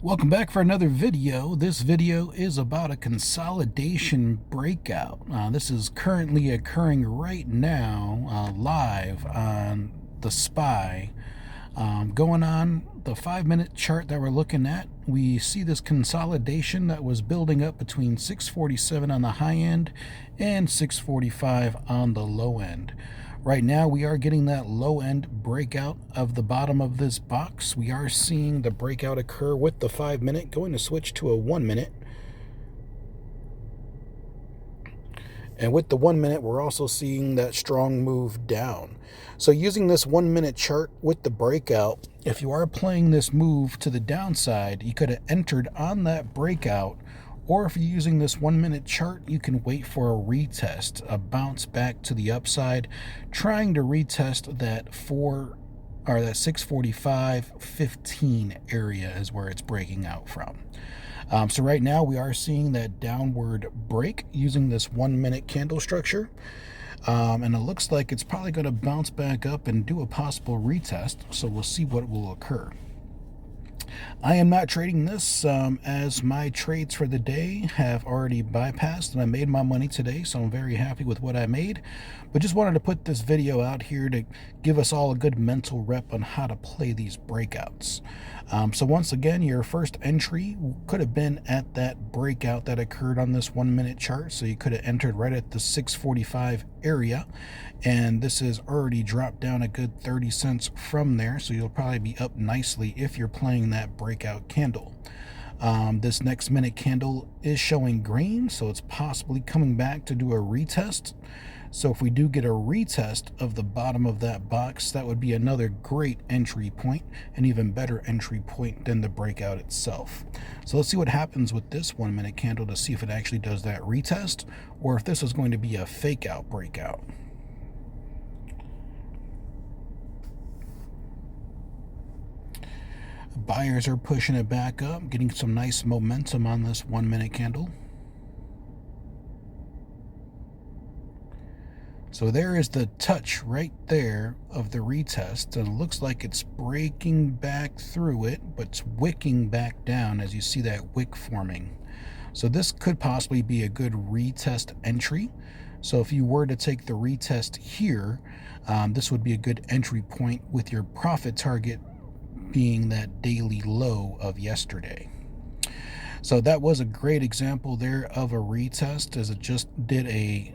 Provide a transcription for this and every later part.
Welcome back for another video. This video is about a consolidation breakout. This is currently occurring right now, live on the SPY. Going on the 5-minute chart that we're looking at, we see this consolidation that was building up between 647 on the high end and 645 on the low end. Right now, we are getting that low-end breakout of the bottom of this box. We are seeing the breakout occur with the 5-minute. Going to switch to a 1-minute. And with the 1-minute, we're also seeing that strong move down. So using this 1-minute chart with the breakout, if you are playing this move to the downside, you could have entered on that breakout. Or if you're using this 1-minute chart, you can wait for a retest, a bounce back to the upside, trying to retest that 645.15 area is where it's breaking out from. So right now we are seeing that downward break using this 1-minute candle structure. And it looks like it's probably going to bounce back up and do a possible retest. So we'll see what will occur. I am not trading this as my trades for the day have already bypassed and I made my money today, so I'm very happy with what I made. But just wanted to put this video out here to give us all a good mental rep on how to play these breakouts. So once again, your first entry could have been at that breakout that occurred on this 1-minute chart. So you could have entered right at the 645 area, and this has already dropped down a good 30 cents from there. So you'll probably be up nicely if you're playing that breakout candle. This next minute candle is showing green, so it's possibly coming back to do a retest. So if we do get a retest of the bottom of that box, that would be another great entry point, an even better entry point than the breakout itself. So let's see what happens with this 1-minute candle to see if it actually does that retest or if this is going to be a fake out breakout. Buyers are pushing it back up, getting some nice momentum on this 1-minute candle. So there is the touch right there of the retest, and it looks like it's breaking back through it, but it's wicking back down as you see that wick forming. So this could possibly be a good retest entry. So if you were to take the retest here, this would be a good entry point with your profit target being that daily low of yesterday. So that was a great example there of a retest, as it just did a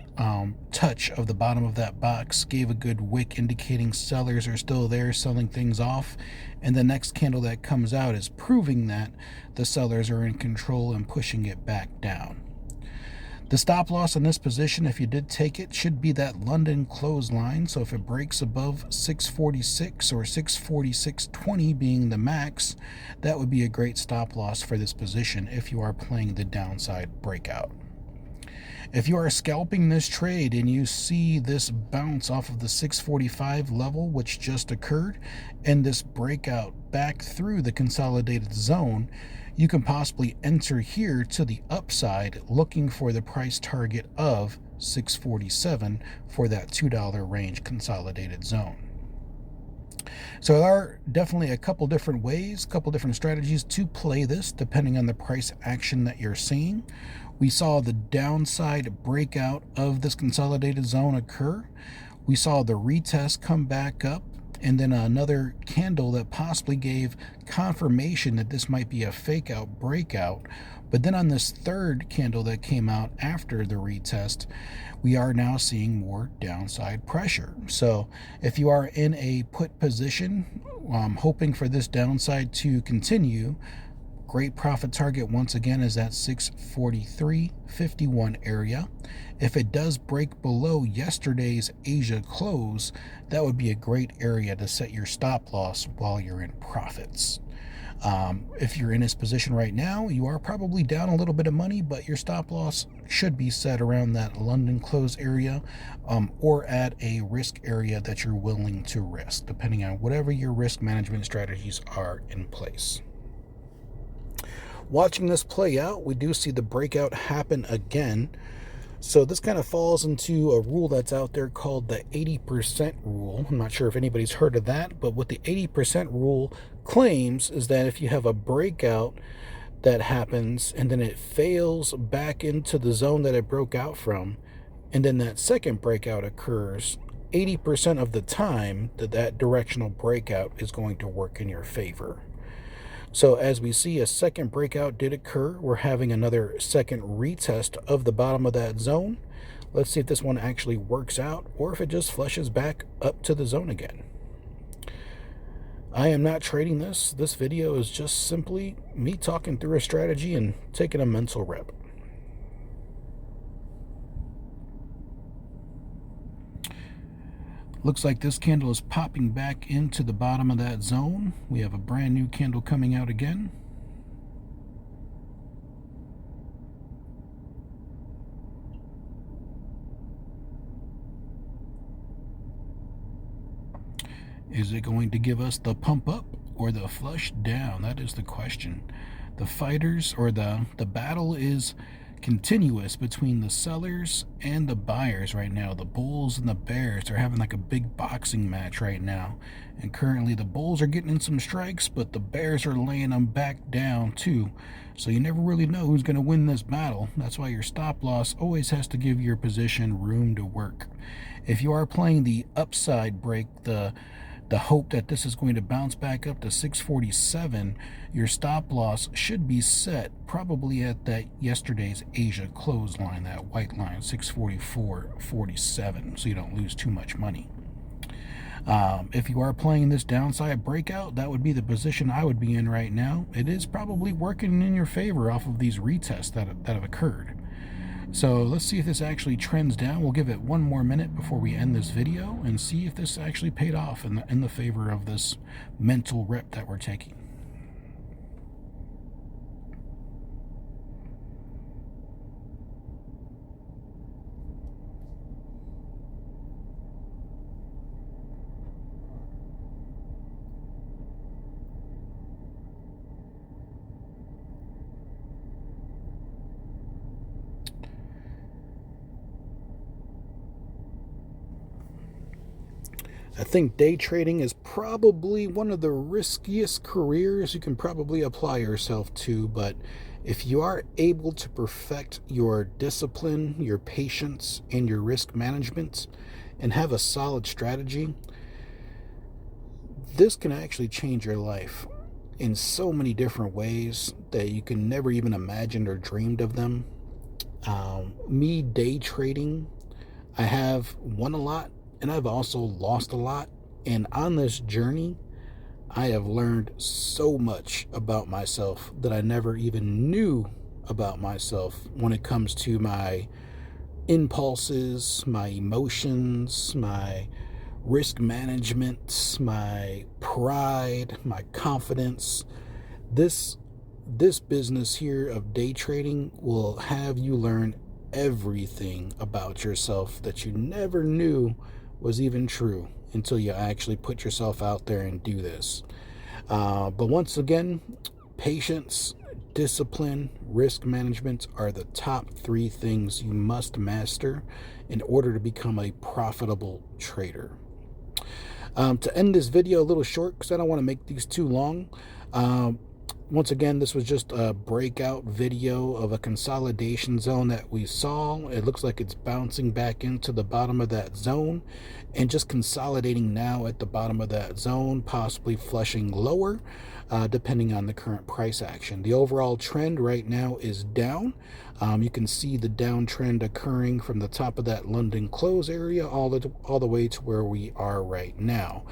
touch of the bottom of that box, gave a good wick indicating sellers are still there selling things off, and the next candle that comes out is proving that the sellers are in control and pushing it back down. The stop loss in this position, if you did take it, should be that London close line. So if it breaks above 646 or 646.20 being the max, that would be a great stop loss for this position if you are playing the downside breakout. If you are scalping this trade and you see this bounce off of the 645 level, which just occurred, and this breakout back through the consolidated zone, you can possibly enter here to the upside looking for the price target of 647 for that $2 range consolidated zone. So there are definitely a couple different ways, a couple different strategies to play this depending on the price action that you're seeing. We saw the downside breakout of this consolidated zone occur. We saw the retest come back up, and then another candle that possibly gave confirmation that this might be a fake out breakout. But then on this third candle that came out after the retest, we are now seeing more downside pressure. So if you are in a put position, hoping for this downside to continue, great profit target once again is that 643.51 area. If it does break below yesterday's Asia close, that would be a great area to set your stop loss while you're in profits. If you're in this position right now, you are probably down a little bit of money, but your stop loss should be set around that London close area, or at a risk area that you're willing to risk, depending on whatever your risk management strategies are in place. Watching this play out, we do see the breakout happen again. So this kind of falls into a rule that's out there called the 80% rule. I'm not sure if anybody's heard of that, but what the 80% rule claims is that if you have a breakout that happens and then it fails back into the zone that it broke out from, and then that second breakout occurs, 80% of the time that directional breakout is going to work in your favor. So as we see, a second breakout did occur. We're having another second retest of the bottom of that zone. Let's see if this one actually works out or if it just flushes back up to the zone again. I am not trading this. This video is just simply me talking through a strategy and taking a mental rep. Looks like this candle is popping back into the bottom of that zone. We have a brand new candle coming out again. Is it going to give us the pump up or the flush down? That is the question. The fighters, or the battle is continuous between the sellers and the buyers right now. The bulls and the bears, they're having like a big boxing match right now. And currently the bulls are getting in some strikes, but the bears are laying them back down too. So you never really know who's going to win this battle. That's why your stop loss always has to give your position room to work. If you are playing the upside break, the hope that this is going to bounce back up to 647, your stop loss should be set probably at that yesterday's Asia close line, that white line, 644.47, so you don't lose too much money. If you are playing this downside breakout, that would be the position I would be in right now. It is probably working in your favor off of these retests that have occurred. So let's see if this actually trends down. We'll give it one more minute before we end this video and see if this actually paid off in the favor of this mental rep that we're taking. I think day trading is probably one of the riskiest careers you can probably apply yourself to, but if you are able to perfect your discipline, your patience, and your risk management, and have a solid strategy, this can actually change your life in so many different ways that you can never even imagine or dreamed of them. Me day trading, I have won a lot and I've also lost a lot. And on this journey, I have learned so much about myself that I never even knew about myself when it comes to my impulses, my emotions, my risk management, my pride, my confidence. This business here of day trading will have you learn everything about yourself that you never knew was even true until you actually put yourself out there and do this. But once again, patience, discipline, risk management are the top 3 things you must master in order to become a profitable trader. To end this video a little short, because I don't want to make these too long, once again, this was just a breakout video of a consolidation zone that we saw. It looks like it's bouncing back into the bottom of that zone and just consolidating now at the bottom of that zone, possibly flushing lower, depending on the current price action. The overall trend right now is down. You can see the downtrend occurring from the top of that London close area all the way to where we are right now.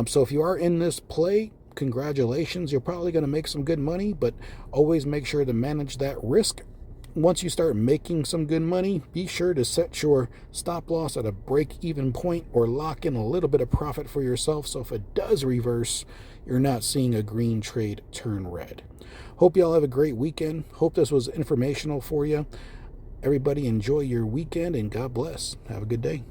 So if you are in this play, congratulations, you're probably going to make some good money, but always make sure to manage that risk. Once you start making some good money, be sure to set your stop loss at a break-even point or lock in a little bit of profit for yourself, so if it does reverse, you're not seeing a green trade turn red. Hope y'all have a great weekend. Hope this was informational for you. Everybody enjoy your weekend and God bless. Have a good day.